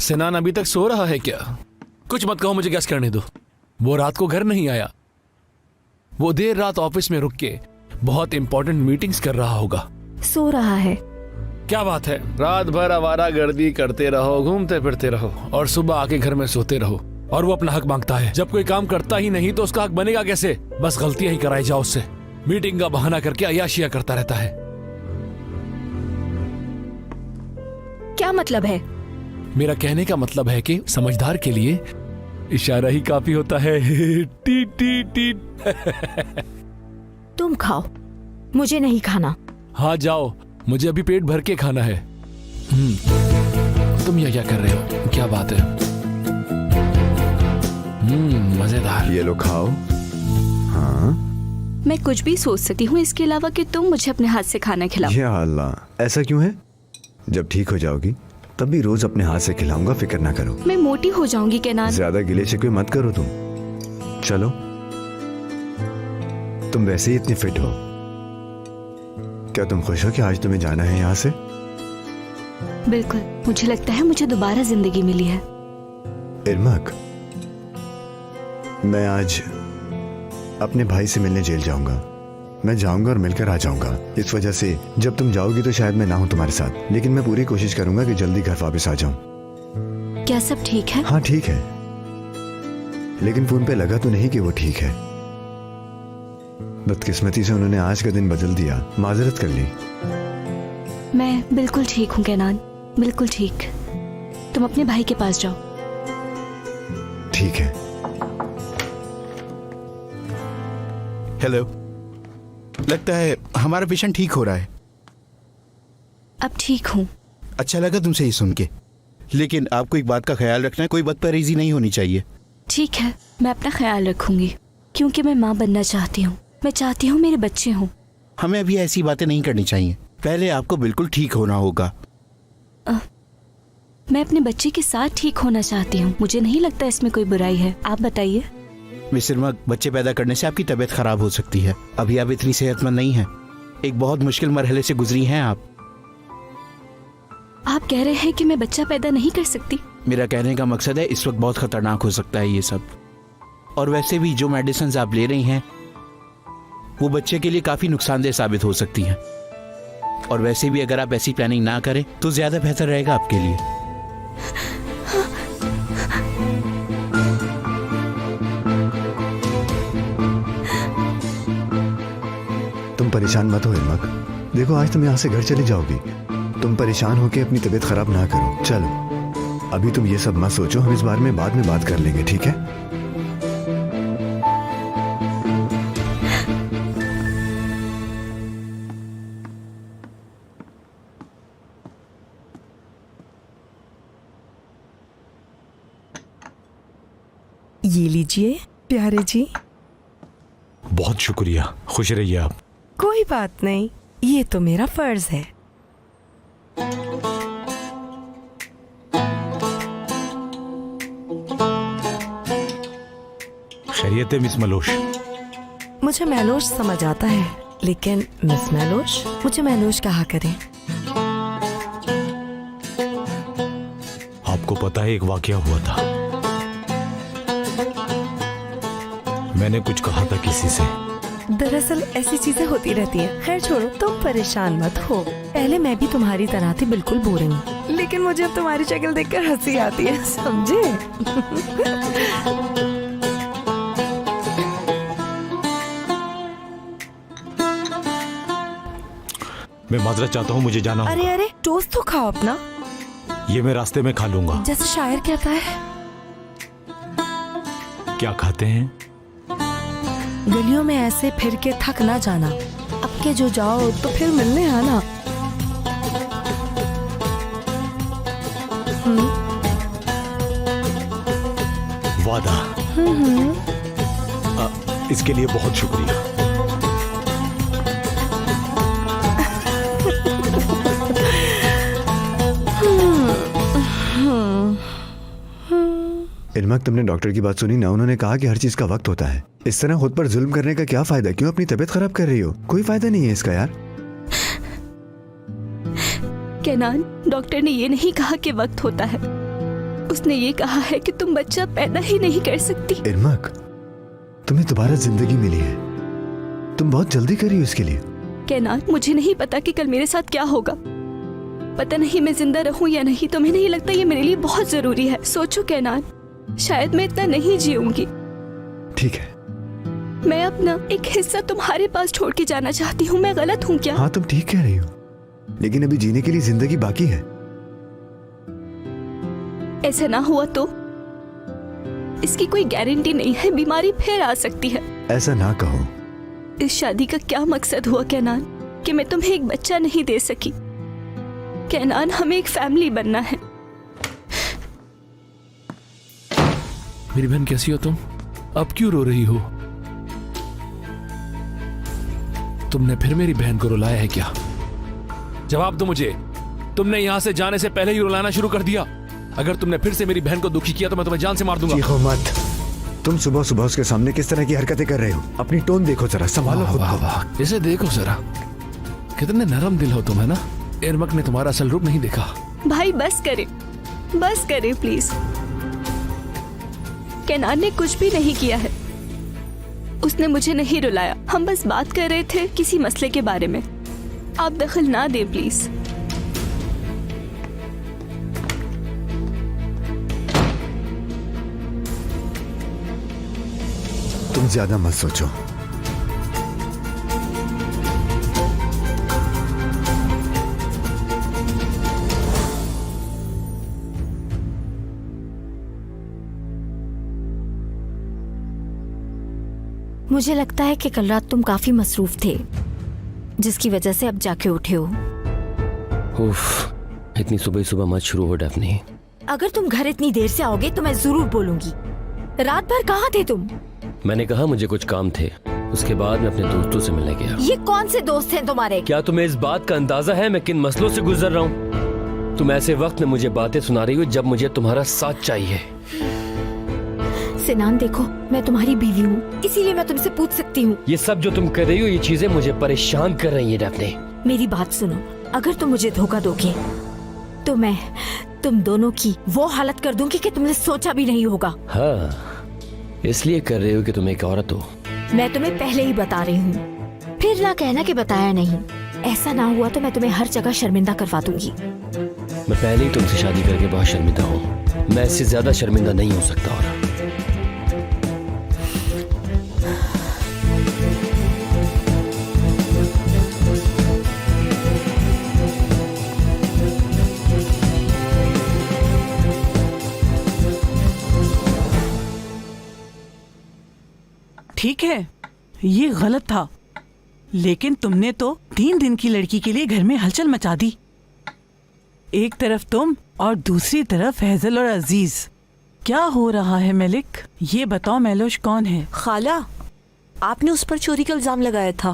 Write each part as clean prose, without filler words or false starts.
सिनान अभी तक सो रहा है क्या? कुछ मत कहो, मुझे गैस करने दो। वो रात को घर नहीं आया। वो देर रात ऑफिस में रुक के बहुत इंपॉर्टेंट मीटिंग्स कर रहा होगा। सो रहा है। क्या बात है, रात भर आवारागर्दी करते रहो, घूमते फिरते रहो और सुबह आके घर में सोते रहो। और वो अपना हक मांगता है। जब कोई काम करता ही नहीं तो उसका हक बनेगा कैसे? बस गलतियां ही कराई जाओ उससे। मीटिंग का बहाना करके अय्याशियां करता रहता है। क्या मतलब है? मेरा कहने का मतलब है कि समझदार के लिए इशारा ही काफी होता है। T T T. तुम खाओ, मुझे नहीं खाना। हाँ जाओ, मुझे अभी पेट भर के खाना है। तुम यह क्या कर रहे हो? क्या बात है? मजेदार। ये लो खाओ। हाँ, मैं कुछ भी सोच सकती हूँ इसके अलावा कि तुम मुझे अपने हाथ से खाना खिलाओ। या अल्लाह, ऐसा क्यों है? जब ठीक हो जाओगी तब भी रोज अपने हाथ से खिलाऊंगा, फिक्र ना करो। मैं मोटी हो जाऊंगी केनान। ज्यादा गिले शिकवे मत करो तुम। चलो, तुम वैसे ही इतनी फिट हो। क्या तुम खुश हो कि आज तुम्हें जाना है यहाँ से? बिल्कुल, मुझे लगता है मुझे दोबारा जिंदगी मिली है। इरमक, मैं आज अपने भाई से मिलने जेल जाऊंगा। मैं जाऊंगा और मिलकर आ जाऊंगा। इस वजह से जब तुम जाओगी तो शायद मैं ना हूं तुम्हारे साथ, लेकिन मैं पूरी कोशिश करूंगा कि जल्दी घर वापस आ जाऊं। क्या सब ठीक है? हाँ ठीक है, लेकिन फोन पे लगा तो नहीं कि वो ठीक है। बदकिस्मती से उन्होंने आज का दिन बदल दिया। माजरत कर ली। मैं बिल्कुल ठीक हूँ केनान, बिल्कुल ठीक। तुम अपने भाई के पास जाओ। ठीक है। हेलो, लगता है हमारा पेशेंट ठीक हो रहा है। अब ठीक हूँ। अच्छा लगा तुमसे ये सुन के, लेकिन आपको एक बात का ख्याल रखना है, कोई बदपरहेजी नहीं होनी चाहिए। ठीक है, मैं अपना ख्याल रखूंगी, क्योंकि मैं माँ बनना चाहती हूँ। मैं चाहती हूँ मेरे बच्चे हों। हमें अभी ऐसी बातें नहीं करनी चाहिए। पहले आपको बिल्कुल ठीक होना होगा। मैं अपने बच्चे के साथ ठीक होना चाहती हूँ। मुझे नहीं लगता इसमें कोई बुराई है। आप बताइए। मिस्टर मग, बच्चे पैदा करने से आपकी तबीयत खराब हो सकती है। अभी आप इतनी सेहतमंद नहीं हैं। एक बहुत मुश्किल मरहले से गुजरी हैं आप। आप कह रहे हैं कि मैं बच्चा पैदा नहीं कर सकती? मेरा कहने का मकसद है इस वक्त बहुत खतरनाक हो सकता है ये सब। और वैसे भी जो मेडिसिन आप ले रही हैं वो बच्चे के लिए काफी नुकसानदेह साबित हो सकती हैं। और वैसे भी अगर आप ऐसी प्लानिंग ना करें तो ज्यादा बेहतर रहेगा आपके लिए। तुम परेशान मत हो इरमक। देखो, आज तुम यहाँ से घर चली जाओगी। तुम परेशान होके अपनी तबीयत खराब ना करो। चलो, अभी तुम ये सब मत सोचो। हम इस बारे में बाद में बात कर लेंगे, ठीक है? ये लीजिए प्यारे जी। बहुत शुक्रिया, खुश रहिए आप। कोई बात नहीं, ये तो मेरा फर्ज है। खैरियत है मिस मलोश? मुझे मैलोश समझ आता है, लेकिन मिस मैलोश मुझे मैलोश कहा करें। आपको पता है एक वाकया हुआ था। मैंने कुछ कहा था किसी से। दरअसल ऐसी चीजें होती रहती हैं। खैर छोड़ो, तुम परेशान मत हो। पहले मैं भी तुम्हारी तरह थी, बिल्कुल बोरिंग, लेकिन मुझे अब तुम्हारी शक्ल देखकर हंसी आती है, समझे? मैं माजरत चाहता हूँ, मुझे जाना होगा। अरे अरे, टोस्ट तो खाओ अपना। ये मैं रास्ते में खा लूंगा। जैसे शायर कहता है। क्या खाते हैं? गलियों में ऐसे फिर के थक ना जाना। अब के जो जाओ तो फिर मिलने आना। वादा। इसके लिए बहुत शुक्रिया। इरमक, तुमने डॉक्टर की बात सुनी ना? उन्होंने कहा कि हर चीज का वक्त होता है। इस तरह खुद पर जुल्म करने का क्या फायदा? क्यों अपनी तबीयत खराब कर रही हो? कोई फायदा नहीं है इसका यार। केनान, डॉक्टर ने ये नहीं कहा कि वक्त होता है। उसने ये कहा है कि तुम बच्चा पैदा ही नहीं कर सकती। इरमक, तुम्हें दोबारा जिंदगी मिली है, तुम बहुत जल्दी करी उसके लिए। कैनान, मुझे नहीं पता कि कल मेरे साथ क्या होगा। पता नहीं मैं जिंदा रहूं या नहीं। तुम्हें नहीं लगता ये मेरे लिए बहुत जरूरी है? सोचो कैनान, शायद मैं इतना नहीं जीऊंगी। ठीक है। मैं अपना एक हिस्सा तुम्हारे पास छोड़ के जाना चाहती हूँ। मैं गलत हूँ क्या? हाँ, तुम ठीक कह रही हो, लेकिन अभी जीने के लिए जिंदगी बाकी है। ऐसा ना हुआ तो? इसकी कोई गारंटी नहीं है, बीमारी फिर आ सकती है। ऐसा ना कहो। इस शादी का क्या मकसद हुआ कैनान, कि मैं तुम्हें एक बच्चा नहीं दे सकी? कैनान, हमें एक फैमिली बनना है। मेरी बहन कैसी हो तुम? अब क्यों रो रही हो? तुमने फिर मेरी बहन को रुलाया है क्या? जवाब दो मुझे। तुमने यहां से जाने से पहले ही रुलाना शुरू कर दिया। अगर तुमने फिर से मेरी बहन को दुखी किया तो मैं तुम्हें जान से मार दूंगा। चीखो मत। तुम सुबह सुबह उसके सामने किस तरह की हरकतें कर रहे हो? अपनी टोन देखो जरा, संभालो खुद को। वाह, इसे देखो जरा, कितने नरम दिल हो तुम, है ना? इरमक ने तुम्हारा असल रूप नहीं देखा। भाई बस करे प्लीज। कैनान ने कुछ भी नहीं किया है। उसने मुझे नहीं रुलाया। हम बस बात कर रहे थे किसी मसले के बारे में। आप दखल ना दे प्लीज। तुम ज्यादा मत सोचो। मुझे लगता है कि कल रात तुम काफी मसरूफ थे, जिसकी वजह से अब जाके उठे हो। उफ, इतनी सुबह सुबह मत शुरू हो डैफ्नी। अगर तुम घर इतनी देर से आओगे तो मैं जरूर बोलूंगी। रात भर कहाँ थे तुम? मैंने कहा मुझे कुछ काम थे, उसके बाद मैं अपने दोस्तों से मिलने गया। ये कौन से दोस्त हैं तुम्हारे? क्या तुम्हें इस बात का अंदाजा है मैं किन मसलों से गुजर रहा हूँ? तुम ऐसे वक्त में मुझे बातें सुना रही हो जब मुझे तुम्हारा साथ चाहिए। सिनान, देखो मैं तुम्हारी बीवी हूँ, इसीलिए मैं तुमसे पूछ सकती हूँ। ये सब जो तुम कर रही हो, ये चीजें मुझे परेशान कर रही हैं डैफ्नी। मेरी बात सुनो, अगर तुम मुझे धोखा दोगे तो मैं तुम दोनों की वो हालत कर दूंगी कि तुमने सोचा भी नहीं होगा। हाँ, इसलिए कर रही हो कि तुम एक औरत हो। मैं तुम्हें पहले ही बता रही हूँ, फिर ना कहना कि बताया नहीं। ऐसा ना हुआ तो मैं तुम्हें हर जगह शर्मिंदा करवा दूंगी। मैं पहले ही तुमसे शादी करके बहुत शर्मिंदा हूँ। मैं इससे ज्यादा शर्मिंदा नहीं हो सकता। और ठीक है, ये गलत था, लेकिन तुमने तो 3 दिन की लड़की के लिए घर में हलचल मचा दी। एक तरफ तुम और दूसरी तरफ फैजल और अजीज। क्या हो रहा है मलिक? ये बताओ मैलोश कौन है? खाला, आपने उस पर चोरी का इल्जाम लगाया था।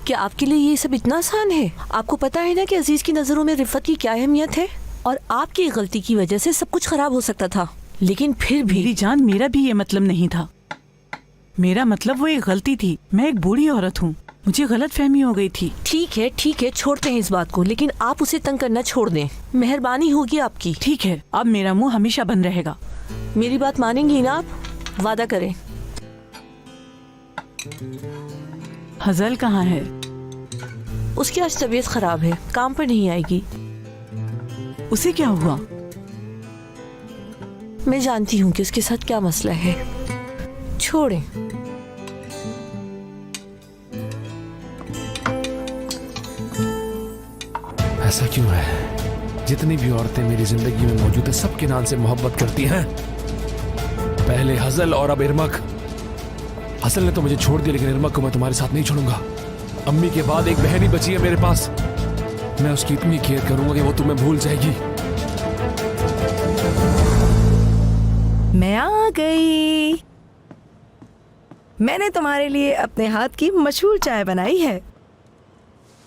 क्या आपके लिए ये सब इतना आसान है? आपको पता है ना कि अजीज की नजरों में रिफत की क्या अहमियत है, और आपकी गलती की वजह से सब कुछ खराब हो सकता था। लेकिन फिर भी मेरी जान, मेरा भी ये मतलब नहीं था। मेरा मतलब वो एक गलती थी। मैं एक बूढ़ी औरत हूँ, मुझे गलत फहमी हो गई थी। ठीक है, छोड़ते हैं इस बात को, लेकिन आप उसे तंग करना छोड़ दें। मेहरबानी होगी आपकी। ठीक है, अब मेरा मुंह हमेशा बंद रहेगा। मेरी बात मानेंगी ना आप? वादा करें। हजल कहाँ है? उसकी आज तबीयत खराब है, काम पर नहीं आएगी। उसे क्या हुआ? मैं जानती हूँ कि उसके साथ क्या मसला है। छोड़ें। ऐसा क्यों है? जितनी भी औरतें मेरी जिंदगी में मौजूद है, सब किनान से मोहब्बत करती हैं। पहले हजल और अब इरमक। हसल ने तो मुझे छोड़ दिया, लेकिन इरमक को मैं तुम्हारे साथ नहीं छोड़ूंगा। अम्मी के बाद एक बहन ही बची है मेरे पास। मैं उसकी इतनी केयर करूंगा कि वो तुम्हें भूल जाएगी। मैं आ गई। मैंने तुम्हारे लिए अपने हाथ की मशहूर चाय बनाई है,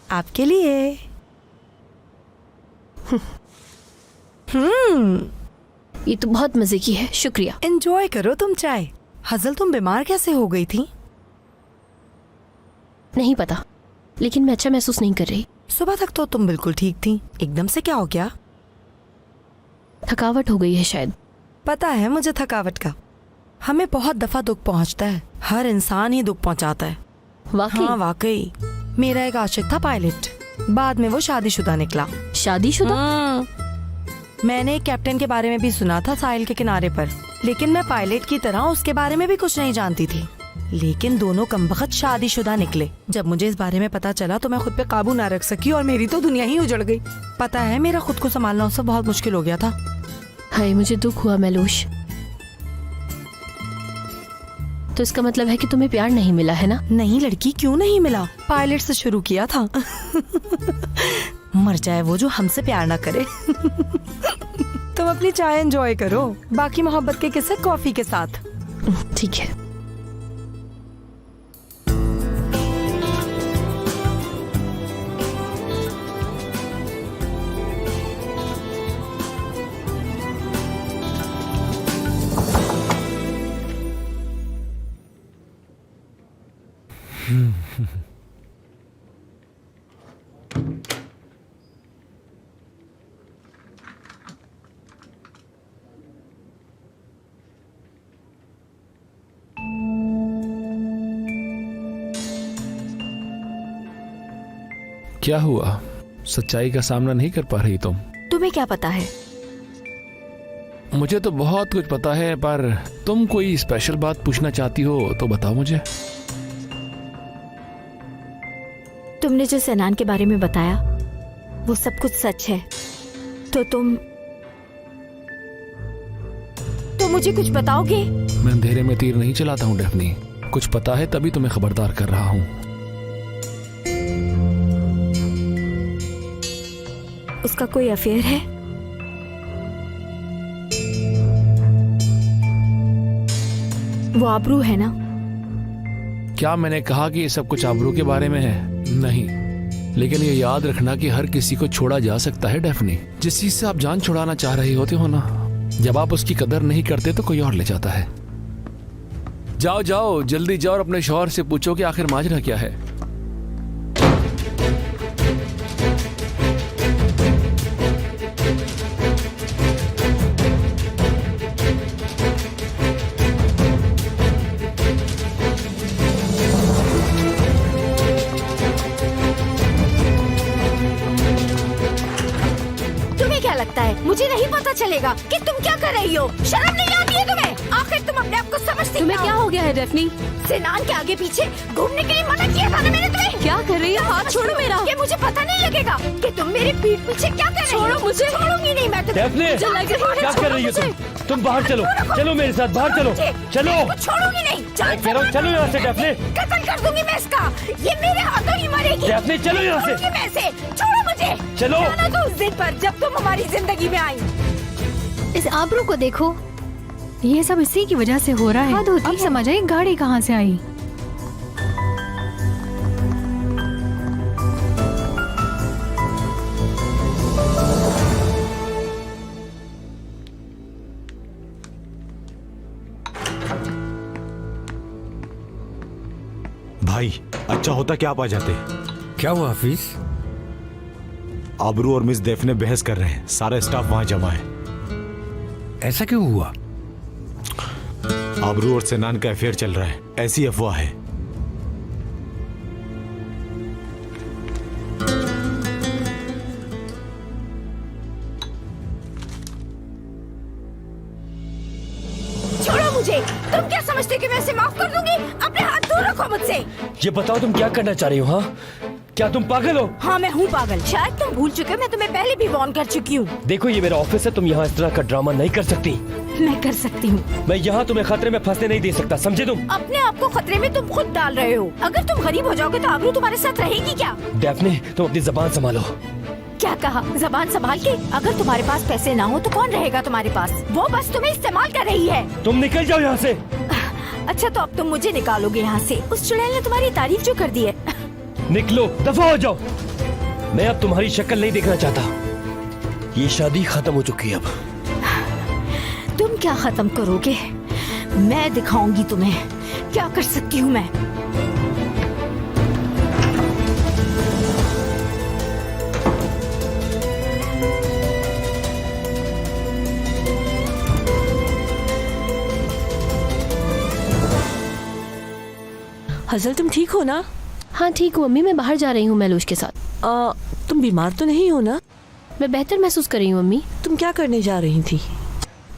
आपके लिए। ये तो बहुत मजे की है, शुक्रिया। एंजॉय करो तुम चाय। हजल, तुम बीमार कैसे हो गई थी? नहीं पता, लेकिन मैं अच्छा महसूस नहीं कर रही। सुबह तक तो तुम बिल्कुल ठीक थी, एकदम से क्या हो गया? थकावट हो गई है शायद। पता है मुझे थकावट का। हमें बहुत दफा दुख पहुंचता है, हर इंसान ही दुख पहुंचाता है। वाकई? हाँ वाकई। मेरा एक आशिक था पायलट, बाद में वो शादीशुदा निकला। शादीशुदा? मैंने एक कैप्टन के बारे में भी सुना था साहिल के किनारे पर, लेकिन मैं पायलट की तरह उसके बारे में भी कुछ नहीं जानती थी। लेकिन दोनों कमबख्त शादीशुदा निकले। जब मुझे इस बारे में पता चला तो मैं खुद पे काबू ना रख सकी और मेरी तो दुनिया ही उजड़ गई। पता है मेरा खुद को संभालना उससे बहुत मुश्किल हो गया था। हाय, मुझे दुख हुआ महलूश। तो इसका मतलब है कि तुम्हें प्यार नहीं मिला है ना? नहीं लड़की, क्यों नहीं मिला, पायलट से शुरू किया था। मर जाए वो जो हमसे प्यार ना करे। तुम अपनी चाय एंजॉय करो, बाकी मोहब्बत के किस्से कॉफी के साथ। ठीक है। क्या हुआ? सच्चाई का सामना नहीं कर पा रही तुम? तुम्हें क्या पता है? मुझे तो बहुत कुछ पता है, पर तुम कोई स्पेशल बात पूछना चाहती हो तो बताओ मुझे। तुमने जो सैनान के बारे में बताया वो सब कुछ सच है, तो तुम मुझे कुछ बताओगे? मैं अंधेरे में तीर नहीं चलाता हूँ डेफनी। कुछ पता है तभी तुम्हें खबरदार कर रहा हूँ। उसका कोई अफेयर है? वो आबरू है ना? क्या मैंने कहा कि ये सब कुछ आबरू के बारे में है? नहीं, लेकिन ये याद रखना कि हर किसी को छोड़ा जा सकता है डेफनी। जिस चीज से आप जान छुड़ाना चाह रहे होते हो ना, जब आप उसकी कदर नहीं करते तो कोई और ले जाता है। जाओ जाओ, जल्दी जाओ और अपने शौहर से पूछो कि आखिर माजरा क्या है। मुझे नहीं पता चलेगा कि तुम क्या कर रही हो? शर्म नहीं आती है तुम्हें? आखिर तुम अपने आप को समझती? तुम्हें क्या हो गया है डेफनी? सैनान के आगे पीछे घूमने के लिए मना किया था ना मैंने तुम्हें। क्या कर रही हो? हाथ छोड़ो मेरा। ये मुझे पता नहीं लगेगा कि तुम मेरे पीठ पीछे क्या कर रही हो। छोड़ो मुझे। छोड़ूंगी नहीं मैं तुम्हें। डेफनी, क्या कर रही हो तुम बाहर चलो, चलो मेरे साथ बाहर चलो, चलो। छोड़ूंगी नहीं। चलो यहाँ से डेफनी। कत्ल कर दूंगी मैं इसका, ये मेरे हाथों ही मरेगी। डेफनी चलो यहाँ से। मैं इसे, छोड़ो मुझे। चलो। तो उस दिन पर जब तुम हमारी जिंदगी में आई। इस आबरू को देखो, ये सब इसी की वजह से हो रहा है। अब समझ आई गाड़ी कहाँ से आई। भाई, अच्छा होता कि आप आ जाते। क्या हुआ हाफिज? आबरू और मिस डेफने बहस कर रहे हैं, सारा स्टाफ वहां जमा है। ऐसा क्यों हुआ? आबरू और सैनान का अफेयर चल रहा है, ऐसी अफवाह है। छोड़ो मुझे। तुम क्या समझते कि मैं इसे माफ कर दूंगी? अपने हाथ दूर रखो मुझसे। ये बताओ तुम क्या करना चाह रही हो? हाँ, क्या तुम पागल हो? हाँ मैं हूँ पागल। शायद तुम भूल चुके हो, मैं तुम्हें पहले भी वार्न कर चुकी हूँ। देखो ये मेरा ऑफिस है, तुम यहाँ इस तरह का ड्रामा नहीं कर सकती। मैं कर सकती हूँ। मैं यहाँ तुम्हें खतरे में फंसने नहीं दे सकता, समझे तुम? अपने आप को खतरे में तुम खुद डाल रहे हो। अगर तुम गरीब हो जाओगे तो आबरू तुम्हारे साथ रहेगी क्या? डेफनी, तुम अपनी जबान संभालो। क्या कहा? जबान संभाल के? अगर तुम्हारे पास पैसे ना हो तो कौन रहेगा तुम्हारे पास? वो बस तुम्हें इस्तेमाल कर रही है। तुम निकल जाओ यहाँ से। अच्छा तो अब तुम मुझे निकालोगे यहाँ से? उस चुड़ैल ने तुम्हारी तारीफ जो कर दी है। निकलो, दफा हो जाओ। मैं अब तुम्हारी शक्ल नहीं देखना चाहता। ये शादी खत्म हो चुकी है अब। तुम क्या खत्म करोगे? मैं दिखाऊंगी तुम्हें क्या कर सकती हूँ मैं। हजल तुम ठीक हो ना? हाँ ठीक हूँ मम्मी, मैं बाहर जा रही हूँ मैलूश के साथ। तुम बीमार तो नहीं हो ना? मैं बेहतर महसूस कर रही हूँ मम्मी। तुम क्या करने जा रही थी?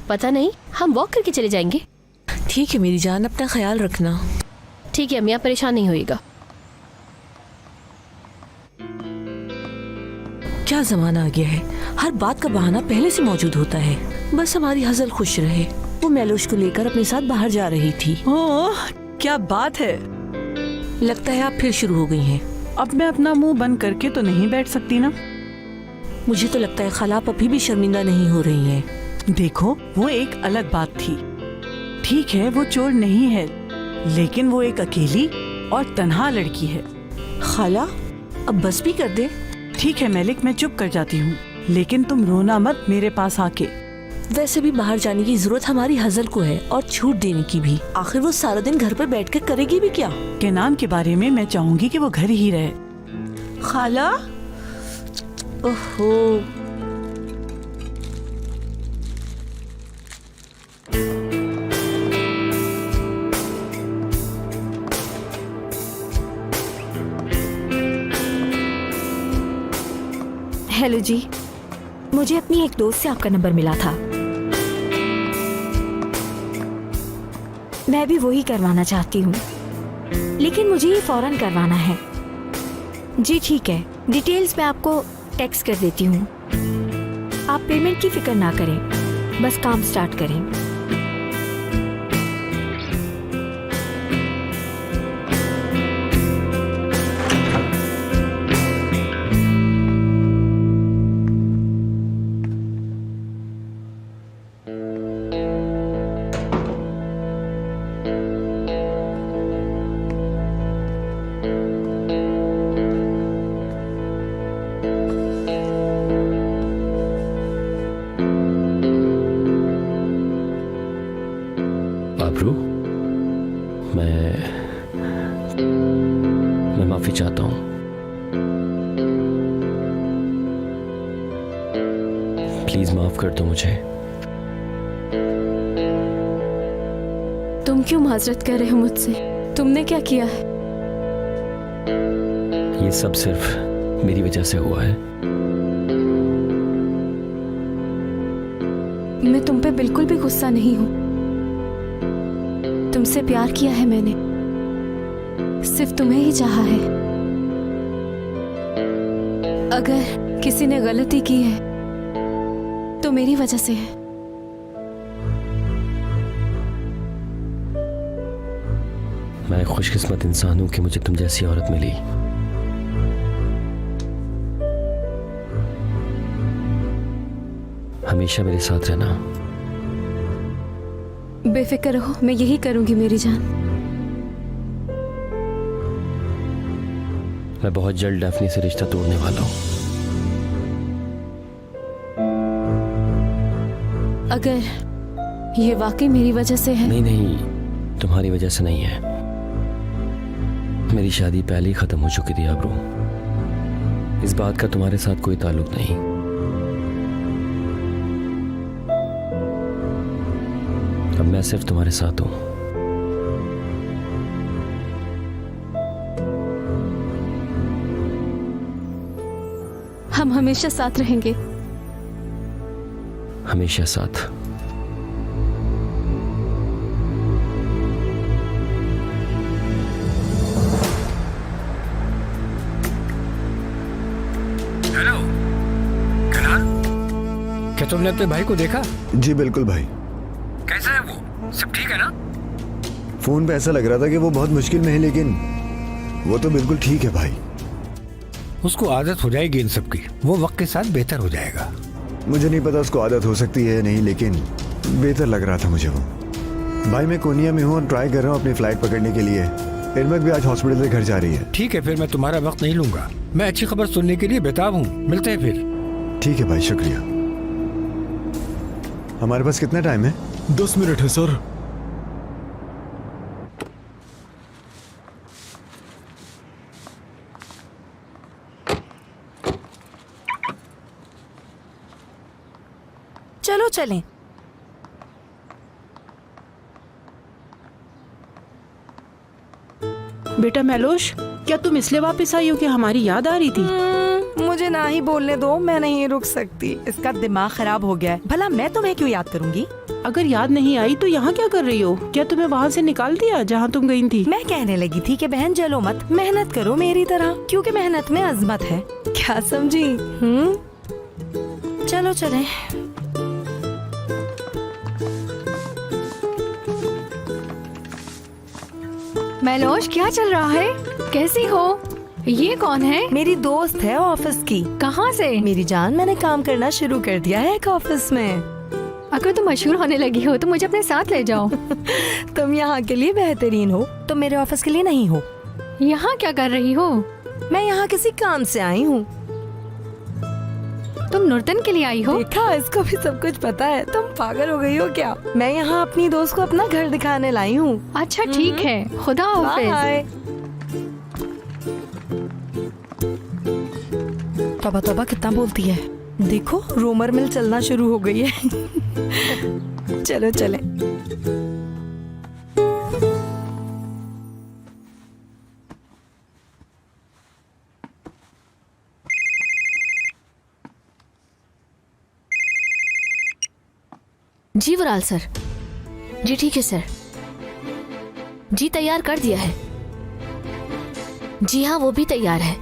पता नहीं, हम वॉक करके चले जाएंगे। ठीक है मेरी जान, अपना ख्याल रखना। ठीक है अम्मी, आप परेशान नहीं होइएगा। क्या जमाना आ गया है, हर बात का बहाना पहले से मौजूद होता है। बस हमारी हजल खुश रहे। वो मैलूश को लेकर अपने साथ बाहर जा रही थी। ओह क्या बात है। लगता है आप फिर शुरू हो गई हैं। अब मैं अपना मुंह बंद करके तो नहीं बैठ सकती ना। मुझे तो लगता है खाला आप अभी भी शर्मिंदा नहीं हो रही हैं। देखो वो एक अलग बात थी। ठीक है वो चोर नहीं है, लेकिन वो एक अकेली और तन्हा लड़की है। खाला अब बस भी कर दे। ठीक है मैलिक, मैं चुप कर जाती हूँ, लेकिन तुम रोना मत मेरे पास आके। वैसे भी बाहर जाने की जरूरत हमारी हजल को है, और छूट देने की भी। आखिर वो सारा दिन घर पर बैठकर करेगी भी क्या? केनान के बारे में मैं चाहूंगी कि वो घर ही रहे। खाला ओहो, हेलो जी, मुझे अपनी एक दोस्त से आपका नंबर मिला था। मैं भी वही करवाना चाहती हूँ, लेकिन मुझे ये फौरन करवाना है। जी ठीक है, डिटेल्स मैं आपको टेक्स्ट कर देती हूँ। आप पेमेंट की फिक्र ना करें, बस काम स्टार्ट करें। आबरू, मैं माफी चाहता हूँ। प्लीज माफ कर दो मुझे। तुम क्यों माजरत कर रहे हो मुझसे? तुमने क्या किया है? ये सब सिर्फ मेरी वजह से हुआ है। मैं तुम पे बिल्कुल भी गुस्सा नहीं हूँ। तुमसे प्यार किया है मैंने, सिर्फ तुम्हें ही चाहा है। अगर किसी ने गलती की है तो मेरी वजह से है। मैं खुशकिस्मत इंसान हूं कि मुझे तुम जैसी औरत मिली। हमेशा मेरे साथ रहना। बेफिक्र रहो, मैं यही करूंगी मेरी जान। मैं बहुत जल्द डैफ्नी से रिश्ता तोड़ने वाला हूं। अगर ये वाकई मेरी वजह से है। नहीं, तुम्हारी वजह से नहीं है। मेरी शादी पहले ही खत्म हो चुकी थी आबरू। इस बात का तुम्हारे साथ कोई ताल्लुक नहीं। अब मैं सिर्फ तुम्हारे साथ हूं। हम हमेशा साथ रहेंगे। हमेशा साथ। हेलो कनान, क्या तुमने अपने भाई को देखा? जी बिल्कुल भाई। कैसा है वो? सब ठीक है ना? फोन पे ऐसा लग रहा था कि वो बहुत मुश्किल में है, लेकिन वो तो बिल्कुल ठीक है भाई। उसको आदत हो जाएगी इन सब की, वो वक्त के साथ बेहतर हो जाएगा। मुझे नहीं पता उसको आदत हो सकती है या नहीं, लेकिन बेहतर लग रहा था मुझे वो। भाई मैं कोनिया में हूँ और ट्राई कर रहा हूँ अपनी फ्लाइट पकड़ने के लिए। इरमक भी आज हॉस्पिटल से घर जा रही है। ठीक है, फिर मैं तुम्हारा वक्त नहीं लूंगा। मैं अच्छी खबर सुनने के लिए बेताब हूँ। मिलते हैं फिर। ठीक है भाई, शुक्रिया। हमारे पास कितना टाइम है? 10 मिनट है सर। चलो चलें। बेटा मैलोश, क्या तुम इसलिए वापस आई हो कि हमारी याद आ रही थी? मुझे ना ही बोलने दो, मैं नहीं रुक सकती। इसका दिमाग खराब हो गया है। भला मैं तुम्हें क्यों याद करूंगी? अगर याद नहीं आई तो यहाँ क्या कर रही हो? क्या तुम्हें वहाँ से निकाल दिया जहाँ तुम गई थी? मैं कहने लगी थी कि बहन जलो मत, मेहनत करो मेरी तरह, क्योंकि मेहनत में अजमत है। क्या समझी? चलो चलें। मैलोश, क्या चल रहा है? कैसी हो? ये कौन है? मेरी दोस्त है ऑफिस की। कहाँ से? मेरी जान, मैंने काम करना शुरू कर दिया है एक ऑफिस में। अगर तुम मशहूर होने लगी हो तो मुझे अपने साथ ले जाओ। तुम यहाँ के लिए बेहतरीन हो, तुम मेरे ऑफिस के लिए नहीं हो। यहाँ क्या कर रही हो? मैं यहाँ किसी काम से आई हूँ। तुम नुर्तन के लिए आई हो? देखा, इसको भी सब कुछ पता है। तुम पागल हो गई हो क्या? मैं यहाँ अपनी दोस्त को अपना घर दिखाने लाई हूँ। अच्छा ठीक है, खुदा हाफिज। बाय। तोबा तोबा कितना बोलती है। देखो, रूमर मिल चलना शुरू हो गई है। चलो चले। जी वराल सर। जी ठीक है सर। जी तैयार कर दिया है। जी हाँ, वो भी तैयार है।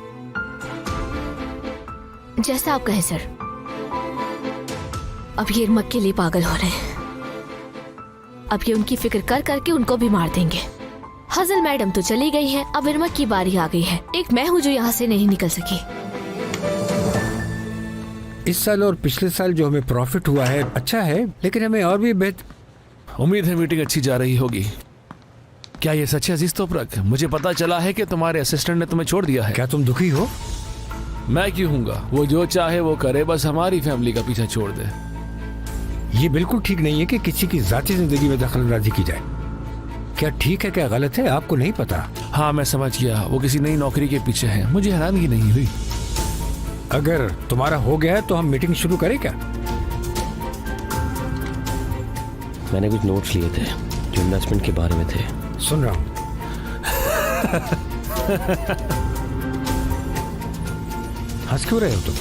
जैसा आप कहें सर। अब ये इरमक के लिए पागल हो रहे हैं। अब ये उनकी फिक्र कर करके उनको भी मार देंगे। हजल मैडम तो चली गई है, अब इरमक की बारी आ गई है। एक मैं हूँ जो यहाँ से नहीं निकल सकी। इस साल और पिछले साल जो हमें प्रॉफिट हुआ है अच्छा है, लेकिन हमें और भी बेहतर। उम्मीद है मीटिंग अच्छी जा रही होगी। क्या ये सच है अजीज तोपरक? मुझे पता चला है कि तुम्हारे असिस्टेंट ने तुम्हें छोड़ दिया है। क्या तुम दुखी हो? मैं क्यों हूँगा? वो जो चाहे वो करे, बस हमारी फैमिली का पीछा छोड़ दे। ये बिल्कुल ठीक नहीं है कि किसी की जाती जिंदगी में दखलंदाजी की जाए। क्या ठीक है, क्या गलत है, आपको नहीं पता? हाँ मैं समझ गया, वो किसी नई नौकरी के पीछे है। मुझे हैरानगी नहीं हुई। अगर तुम्हारा हो गया है तो हम मीटिंग शुरू करें क्या? मैंने कुछ नोट्स लिए थे जो इन्वेस्टमेंट के बारे में थे। सुन रहा हूँ। हंस क्यों रहे हो तुम?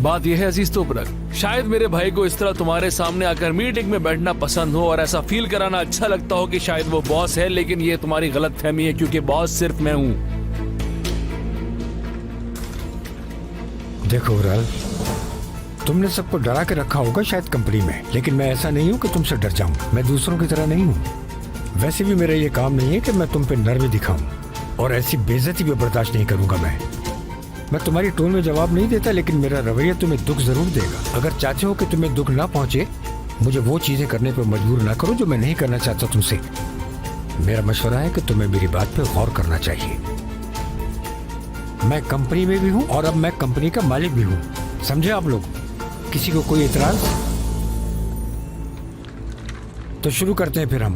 बात यह है अजीज तोपरक, शायद मेरे भाई को इस तरह तुम्हारे सामने आकर मीटिंग में बैठना पसंद हो और ऐसा फील कराना अच्छा लगता हो कि शायद वो बॉस है, लेकिन ये तुम्हारी गलत फहमी है, क्योंकि बॉस सिर्फ मैं हूँ। देखो राल, तुमने सबको डरा के रखा होगा शायद कंपनी में, लेकिन मैं ऐसा नहीं हूँ कि तुमसे डर जाऊं। मैं दूसरों की तरह नहीं हूँ। वैसे भी मेरा ये काम नहीं है कि मैं तुम पे नर्व दिखाऊं, और ऐसी बेइज्जती भी बर्दाश्त नहीं करूंगा। मैं तुम्हारी टोन में जवाब नहीं देता, लेकिन मेरा रवैया तुम्हें दुख जरूर देगा। अगर चाहते हो कि तुम्हें दुख ना पहुंचे, मुझे वो चीजें करने पर मजबूर ना करो जो मैं नहीं करना चाहता तुमसे। मेरा मशवरा है कि तुम्हें मेरी बात पे गौर करना चाहिए। मैं कंपनी में भी हूँ और अब मैं कंपनी का मालिक भी हूँ, समझे आप लोग? किसी को कोई एतराज? तो शुरू करते हैं फिर हम।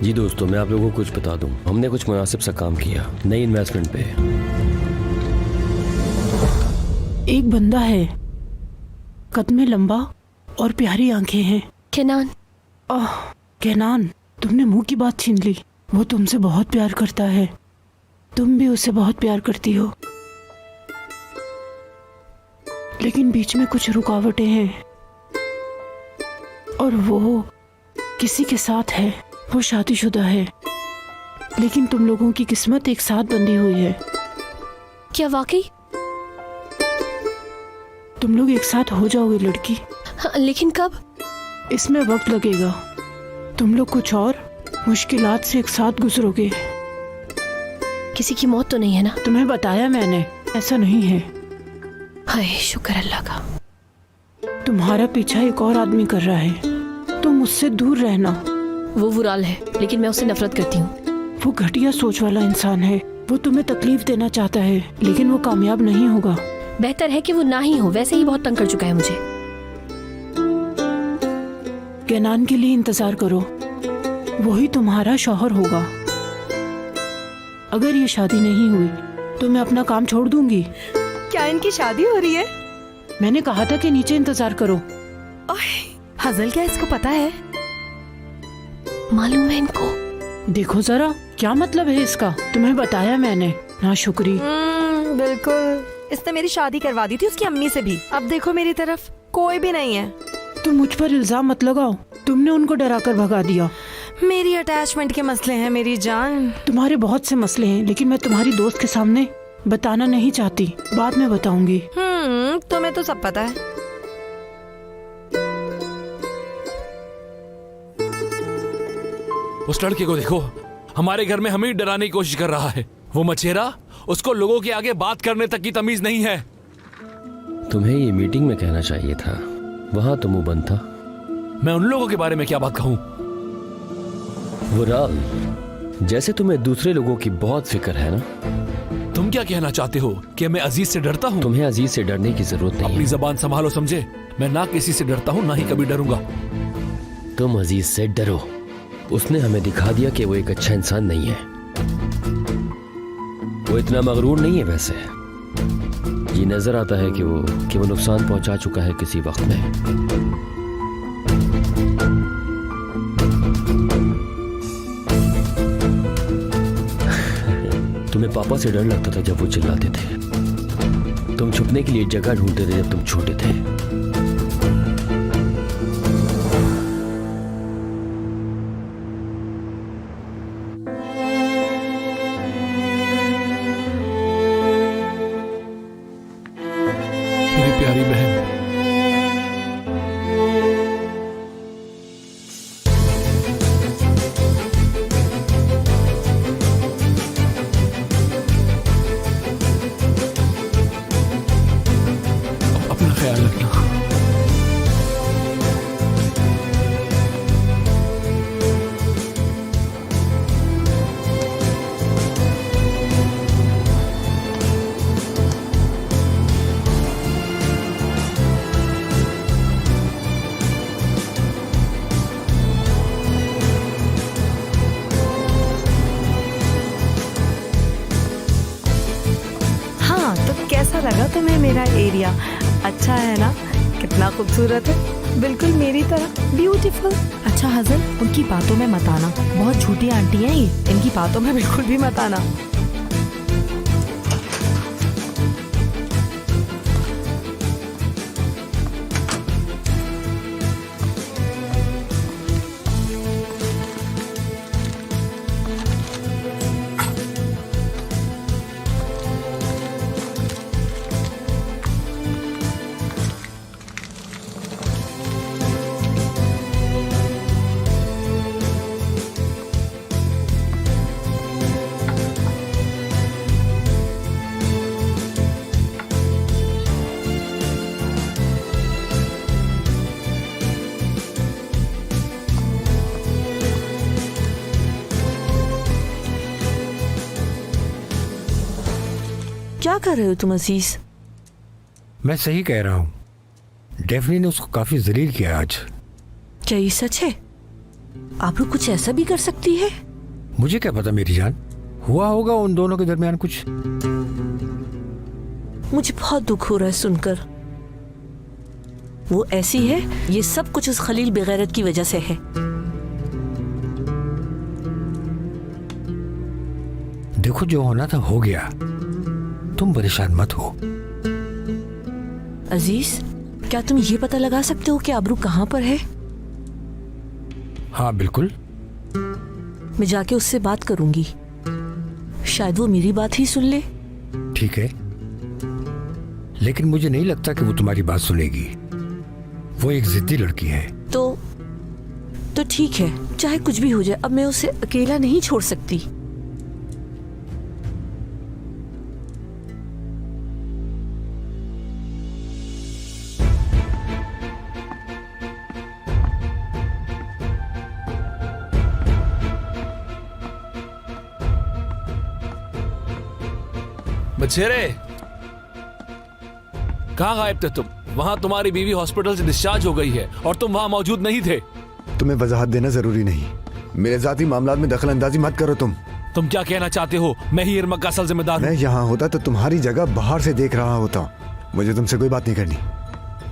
जी दोस्तों, मैं आप लोगों को कुछ बता दूं। हमने कुछ मुनासिब सा काम किया नई इन्वेस्टमेंट पे। एक बंदा है, कद में लंबा और प्यारी आंखें हैं। केनान। केनान, तुमने मुंह की बात छीन ली। वो तुमसे बहुत प्यार करता है, तुम भी उससे बहुत प्यार करती हो, लेकिन बीच में कुछ रुकावटें हैं और वो किसी के साथ है। वो शादीशुदा है, लेकिन तुम लोगों की किस्मत एक साथ बंधी हुई है। क्या वाकई? तुम लोग एक साथ हो जाओगे लड़की। हाँ, लेकिन कब? इसमें वक्त लगेगा। तुम लोग कुछ और मुश्किलात से एक साथ गुजरोगे। किसी की मौत तो नहीं है ना? तुम्हें बताया मैंने, ऐसा नहीं है। हाय शुक्र अल्लाह का। तुम्हारा पीछा एक और आदमी कर रहा है, तुम उससे दूर रहना। वो वुराल है, लेकिन मैं उससे नफरत करती हूँ। वो घटिया सोच वाला इंसान है। वो तुम्हें तकलीफ देना चाहता है, लेकिन वो कामयाब नहीं होगा। बेहतर है कि वो ना ही हो, वैसे ही बहुत तंग कर चुका है मुझे। केनान के लिए इंतजार करो, वही तुम्हारा शौहर होगा। अगर ये शादी नहीं हुई तो मैं अपना काम छोड़ दूंगी। क्या इनकी शादी हो रही है? मैंने कहा था कि नीचे इंतजार करो। हजल, क्या इसको पता है? मालूम है इनको? देखो जरा, क्या मतलब है इसका? तुम्हें बताया मैंने ना, शुक्री। बिल्कुल, इसने मेरी शादी करवा दी थी उसकी अम्मी से भी। अब देखो मेरी तरफ कोई भी नहीं है। तुम मुझ पर इल्जाम मत लगाओ, तुमने उनको डरा कर भगा दिया। मेरी अटैचमेंट के मसले हैं मेरी जान। तुम्हारे बहुत से मसले हैं, लेकिन मैं तुम्हारी दोस्त के सामने बताना नहीं चाहती, बाद में बताऊंगी। तुम्हें तो सब पता है। उस लड़के को देखो, हमारे घर में हमें डराने की कोशिश कर रहा है। वो मचेरा, उसको लोगों के आगे बात करने तक की तमीज नहीं है। तुम्हें ये मीटिंग में कहना चाहिए था, वहां तो मुंह बंद था। मैं उन लोगों के बारे में क्या बात कहूं? वुराल, जैसे तुम्हें दूसरे लोगों की बहुत फिक्र है ना। तुम क्या कहना चाहते हो कि मैं अजीज से डरता हूँ? तुम्हें अजीज से डरने की जरूरत नहीं अपनी है। जबान संभालो, समझे? मैं ना किसी से डरता हूँ, ना ही कभी डरूंगा। तुम अजीज से डरो, उसने हमें दिखा दिया कि वो एक अच्छा इंसान नहीं है। वो इतना मगरूर नहीं है। वैसे ये नजर आता है कि वो नुकसान पहुंचा चुका है किसी वक्त में। तुम्हें पापा से डर लगता था जब वो चिल्लाते थे। तुम छुपने के लिए जगह ढूंढते थे जब तुम छोटे थे। मेरी प्यारी बहन, अपना ख्याल रखना। कैसा लगा तुम्हें मेरा एरिया? अच्छा है ना? कितना खूबसूरत है, बिल्कुल मेरी तरह ब्यूटीफुल। अच्छा हसन, उनकी बातों में मत आना, बहुत झूठी आंटी हैं ये, इनकी बातों में बिल्कुल भी मत आना। क्या कर रहे हो तुम अजीज? मैं सही कह रहा हूँ। डेफनी ने उसको काफी जलील किया आज। क्या ये सच है? आप लोग कुछ ऐसा भी कर सकती है? मुझे क्या पता मेरी जान, हुआ होगा उन दोनों के दरमियान कुछ। मुझे बहुत दुख हो रहा है सुनकर। वो ऐसी है, ये सब कुछ उस खलील बेगैरत की वजह से है। देखो, जो होना था हो गया, तुम परेशान मत हो। अजीज, क्या तुम ये पता लगा सकते हो कि आबरू कहाँ पर है? हाँ बिल्कुल। मैं जाके उससे बात करूंगी, शायद वो मेरी बात ही सुन ले। ठीक है, लेकिन मुझे नहीं लगता कि वो तुम्हारी बात सुनेगी। वो एक जिद्दी लड़की है। तो ठीक है, चाहे कुछ भी हो जाए, अब मैं उसे अकेला नहीं छोड़ सकती। बछेरे, कहाँ गायब थे तुम? वहां तुम्हारी बीवी हॉस्पिटल से डिस्चार्ज हो गई है और तुम वहां मौजूद नहीं थे। तुम्हें वजाहत देना जरूरी नहीं। मेरे जाती मामलात में दखल अंदाजी मत करो। तुम क्या कहना चाहते हो? मैं ही इरमक का असल जिम्मेदार हूं। मैं यहाँ होता तो तुम्हारी जगह बाहर से देख रहा होता। मुझे तुमसे कोई बात नहीं करनी।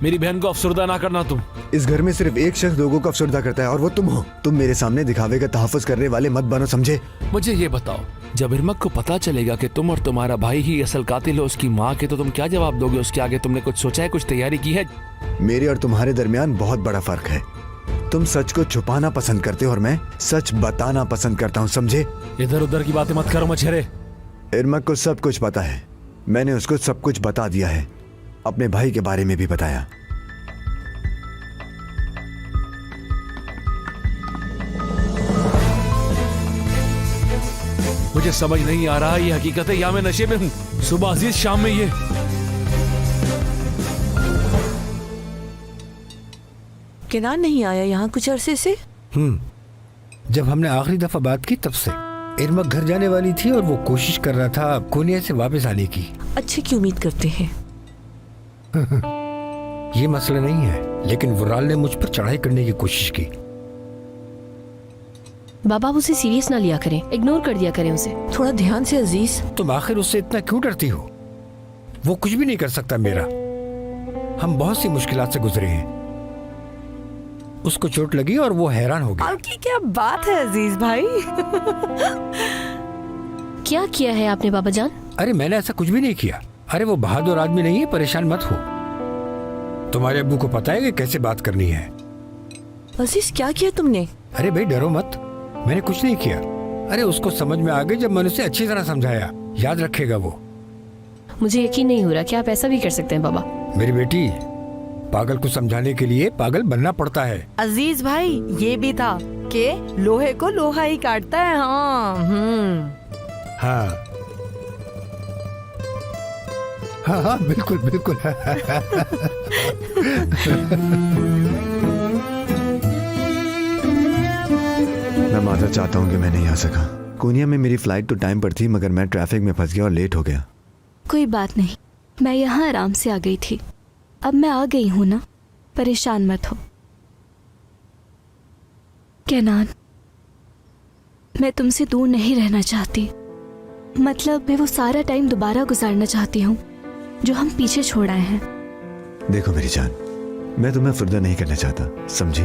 मेरी बहन को अफसरदा ना करना तुम। इस घर में सिर्फ एक शख्स लोगों को अफसरदा करता है और वो तुम हो। तुम मेरे सामने दिखावे का तहफ़्फ़ुज़ करने वाले मत बनो, समझे? मुझे ये बताओ, जब इरमक को पता चलेगा कि तुम और तुम्हारा भाई ही असल कातिल हो उसकी माँ के, तो तुम क्या जवाब दोगे उसके आगे? तुमने कुछ सोचा है, कुछ तैयारी की है? मेरे और तुम्हारे दरमियान बहुत बड़ा फर्क है। तुम सच को छुपाना पसंद करते हो और मैं सच बताना पसंद करता हूँ, समझे? इधर उधर की बातें मत करो मछेरे। इरमक को सब कुछ पता है। मैंने उसको सब कुछ बता दिया है, अपने भाई के बारे में भी बताया। मुझे समझ नहीं आ रहा ये हकीकत है या मैं नशे में हूँ। सुबह अजीज, शाम में ये। किनान नहीं आया यहाँ कुछ अरसे से? जब हमने आखिरी दफा बात की तब से। इरमक घर जाने वाली थी और वो कोशिश कर रहा था कोनिया से वापस आने की। अच्छे की उम्मीद करते हैं। ये मसला नहीं है, लेकिन वुराल ने मुझ पर चढ़ाई करने की कोशिश की। बाबा आप उसे सीरियस ना लिया करें, इग्नोर कर दिया करें उसे। थोड़ा ध्यान से अजीज। तुम आखिर उससे इतना क्यों डरती हो? वो कुछ भी नहीं कर सकता मेरा। हम बहुत सी मुश्किलात से गुजरे हैं। उसको चोट लगी और वो हैरान हो गया। आपकी क्या बात है अजीज भाई? क्या किया है आपने बाबा जान? अरे मैंने ऐसा कुछ भी नहीं किया। अरे वो बहादुर आदमी नहीं है, परेशान मत हो। तुम्हारे अब्बू को पता है कि कैसे बात करनी है। अजीज क्या किया तुमने? अरे भाई डरो मत, मैंने कुछ नहीं किया। अरे उसको समझ में आ गई जब मैंने उसे अच्छी तरह समझाया। याद रखेगा वो। मुझे यकीन नहीं हो रहा कि आप ऐसा भी कर सकते हैं बाबा। मेरी बेटी, पागल को समझाने के लिए पागल बनना पड़ता है। अजीज भाई ये भी था कि लोहे को लोहा ही काटता है। हाँ हाँ हाँ बिल्कुल बिल्कुल। मैं माजरत चाहता हूँ कि मैं नहीं आ सका। कोनिया में मेरी फ्लाइट तो टाइम पर थी, मगर मैं ट्रैफिक में फंस गया और लेट हो गया। कोई बात नहीं, मैं यहाँ आराम से आ गई थी। अब मैं आ गई हूँ ना, परेशान मत हो। केनान, मैं तुमसे दूर नहीं रहना चाहती। मतलब मैं वो सारा टाइम दोबारा गुजारना चाहती हूँ जो हम पीछे छोड़ आए हैं। देखो मेरी जान, मैं तुम्हें फुर्दा नहीं करना चाहता, समझी?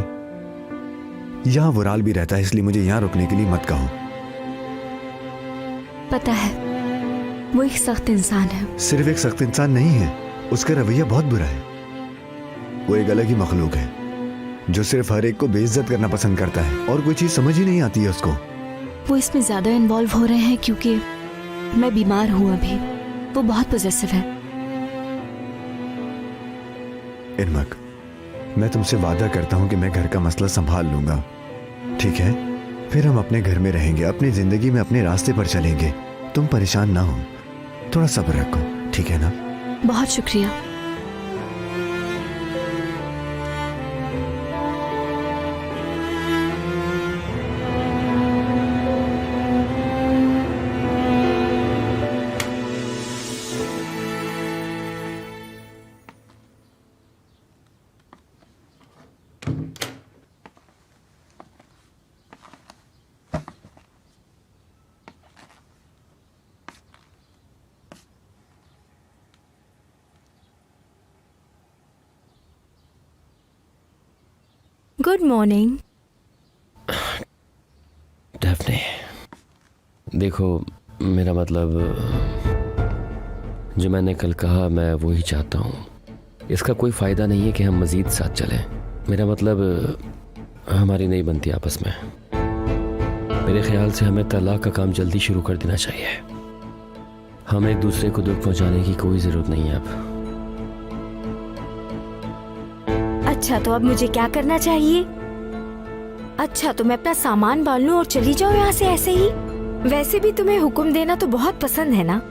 यहाँ वुराल भी रहता है, इसलिए मुझे यहाँ रुकने के लिए मत कहो। पता है वो एक सख्त इंसान है। सिर्फ एक सख्त इंसान नहीं है, उसका रवैया बहुत बुरा है। वो एक अलग ही मखलूक है जो सिर्फ हर एक को बेइज्जत करना पसंद करता है और कोई चीज समझ ही नहीं आती है उसको। वो इसमें ज्यादा इन्वॉल्व हो रहे हैं क्योंकि मैं बीमार हूँ अभी। वो बहुत पॉजेसिव है। इरमक, मैं तुमसे वादा करता हूँ कि मैं घर का मसला संभाल लूंगा, ठीक है? फिर हम अपने घर में रहेंगे, अपनी जिंदगी में अपने रास्ते पर चलेंगे। तुम परेशान ना हो, थोड़ा सब्र रखो, ठीक है ना? बहुत शुक्रिया। Good morning. डेफने, देखो मेरा मतलब जो मैंने कल कहा मैं वो ही चाहता हूँ। इसका कोई फ़ायदा नहीं है कि हम मज़ीद साथ चलें। मेरा मतलब हमारी नहीं बनती आपस में। मेरे ख्याल से हमें तलाक का काम जल्दी शुरू कर देना चाहिए। हमें एक दूसरे को दुख पहुँचाने की कोई ज़रूरत नहीं है अब। अच्छा तो अब मुझे क्या करना चाहिए? अच्छा तो मैं अपना सामान बांध लूं और चली जाऊं यहाँ से ऐसे ही? वैसे भी तुम्हें हुक्म देना तो बहुत पसंद है ना?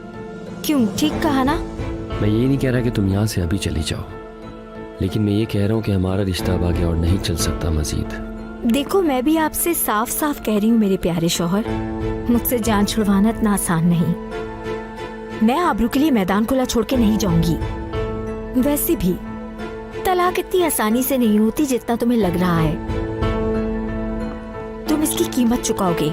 क्यों, ठीक कहा ना? मैं ये नहीं कह रहा कि तुम यहाँ से अभी चली जाओ, लेकिन मैं ये कह रहा हूँ कि हमारा रिश्ता अब आगे और नहीं चल सकता मजीद। देखो मैं भी आपसे साफ साफ कह रही हूँ मेरे प्यारे शौहर, मुझसे जान छुड़वाना इतना आसान नहीं। मैं आबरू के लिए मैदान खुला छोड़ के नहीं जाऊंगी। वैसे भी तलाक इतनी आसानी से नहीं होती जितना तुम्हें लग रहा है। तुम इसकी कीमत चुकाओगे।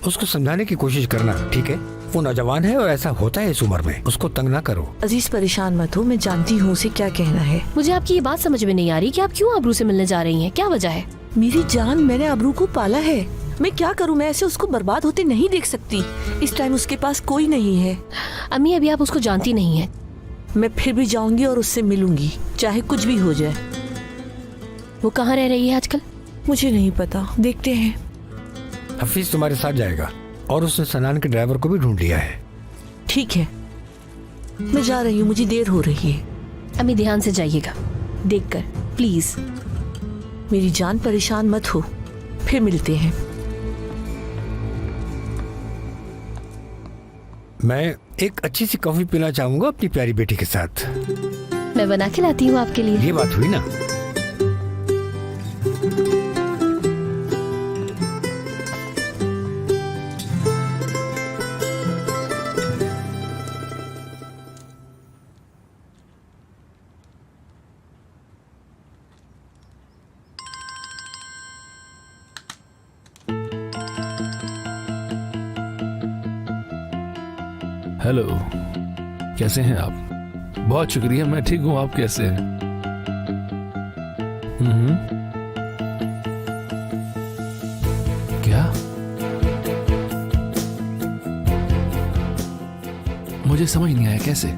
उसको समझाने की कोशिश करना, ठीक है? वो नौजवान है और ऐसा होता है इस उम्र में, उसको तंग ना करो। अजीज परेशान मत हो, मैं जानती हूँ उसे क्या कहना है। मुझे आपकी ये बात समझ में नहीं आ रही कि आप क्यों आबरू से मिलने जा रही हैं, क्या वजह है? मेरी जान, मैंने अबरू को पाला है, मैं क्या करूँ? मैं ऐसे उसको बर्बाद होते नहीं देख सकती। इस टाइम उसके पास कोई नहीं है। अम्मी अभी आप उसको जानती नहीं है। मैं फिर भी जाऊंगी और उससे मिलूंगी, चाहे कुछ भी हो जाए। वो कहाँ रह रही है आजकल? मुझे नहीं पता, देखते हैं। हफीज तुम्हारे साथ जाएगा और उसने सनान के ड्राइवर को भी ढूंढ लिया है। ठीक है, मैं जा रही हूँ, मुझे देर हो रही है। अम्मी ध्यान से जाइएगा, देखकर प्लीज। मेरी जान, परेशान मत हो, फिर मिलते हैं। मैं एक अच्छी सी कॉफी पीना चाहूंगा अपनी प्यारी बेटी के साथ। मैं बना के लाती हूँ आपके लिए। ये बात हुई ना। हेलो, कैसे हैं आप? बहुत शुक्रिया, मैं ठीक हूं, आप कैसे हैं? क्या? मुझे समझ नहीं आया, कैसे?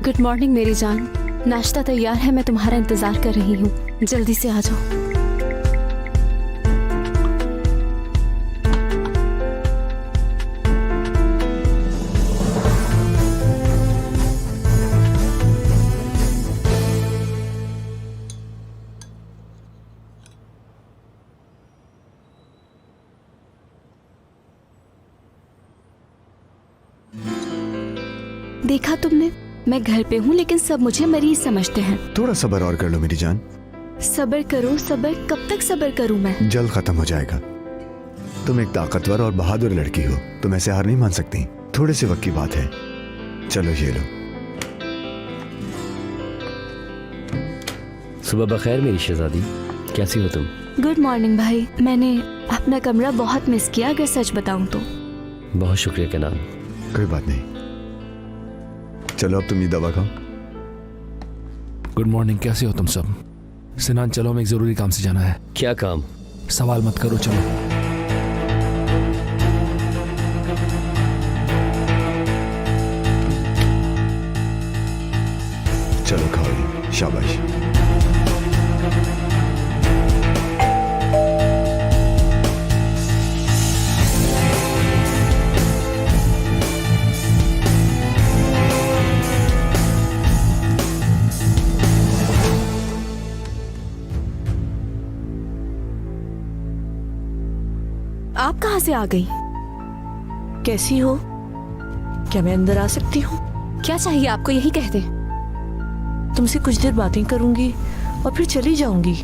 गुड मॉर्निंग मेरी जान, नाश्ता तैयार है, मैं तुम्हारा इंतजार कर रही हूँ, जल्दी से आ जाओ। देखा तुमने, मैं घर पे हूँ लेकिन सब मुझे मरीज समझते हैं। थोड़ा सब्र और कर लो मेरी जान। सब्र करो, सब्र कब तक सब्र करूँ मैं? जल्द खत्म हो जाएगा। तुम एक ताकतवर और बहादुर लड़की हो, तुम ऐसे हार नहीं मान सकती। थोड़े से वक्त की बात है। चलो ये लो। सुबह बखैर मेरी शहजादी, कैसी हो तुम? गुड मॉर्निंग भाई, मैंने अपना कमरा बहुत मिस किया, अगर सच बताऊं तो। बहुत शुक्रिया के नाम। कोई बात नहीं, चलो अब तुम ये दवा खाओ। गुड मॉर्निंग, कैसे हो तुम सब? सिनान चलो, हमें एक जरूरी काम से जाना है। क्या काम? सवाल मत करो, चलो। चलो खाओ ये, शाबाश। आप कहाँ से आ गई? कैसी हो? क्या मैं अंदर आ सकती हूँ? क्या चाहिए आपको, यही कह दे। तुमसे कुछ देर बातें करूंगी और फिर चली जाऊंगी।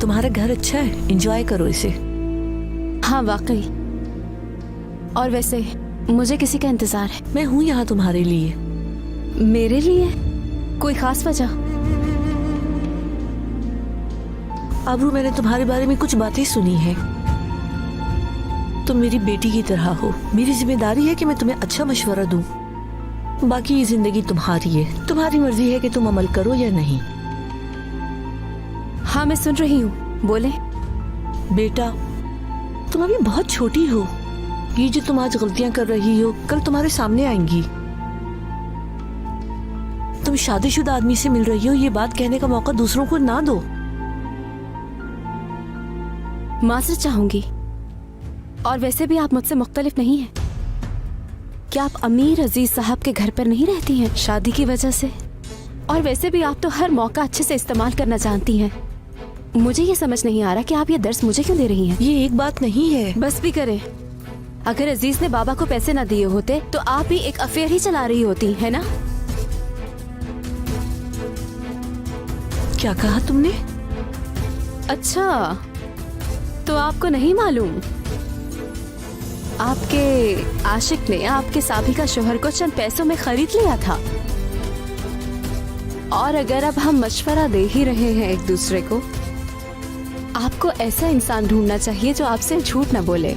तुम्हारा घर अच्छा है, एंजॉय करो इसे। हाँ वाकई, और वैसे मुझे किसी का इंतजार है। मैं हूँ यहाँ तुम्हारे लिए। मेरे लिए? कोई खास वजह? आबरू, मैंने तुम्हारे बारे में कुछ बातें सुनी है। तुम मेरी बेटी की तरह हो, मेरी जिम्मेदारी है कि मैं तुम्हें अच्छा मशवरा दूं। बाकी ये जिंदगी तुम्हारी है, तुम्हारी मर्जी है कि तुम अमल करो या नहीं। हाँ मैं सुन रही हूँ, बोले। बेटा, तुम अभी बहुत छोटी हो। ये जो तुम आज गलतियां कर रही हो, कल तुम्हारे सामने आएंगी। तुम शादीशुदा आदमी से मिल रही हो, ये बात कहने का मौका दूसरों को ना दो। माजरत चाहूंगी, और वैसे भी आप मुझसे मुख्तलिफ नहीं हैं। क्या आप अमीर अजीज साहब के घर पर नहीं रहती हैं शादी की वजह से? और वैसे भी आप तो हर मौका अच्छे से इस्तेमाल करना जानती हैं। मुझे ये समझ नहीं आ रहा कि आप ये दर्स मुझे क्यों दे रही हैं। ये एक बात नहीं है। बस भी करें। अगर अजीज ने बाबा को पैसे ना दिए होते तो आप भी एक अफेयर ही चला रही होती, है ना? क्या कहा तुमने? अच्छा, तो आपको नहीं मालूम? आपके आशिक ने आपके साबिका शोहर को चंद पैसों में खरीद लिया था। और अगर अब हम मशवरा दे ही रहे हैं एक दूसरे को, आपको ऐसा इंसान ढूंढना चाहिए जो आपसे झूठ न बोले।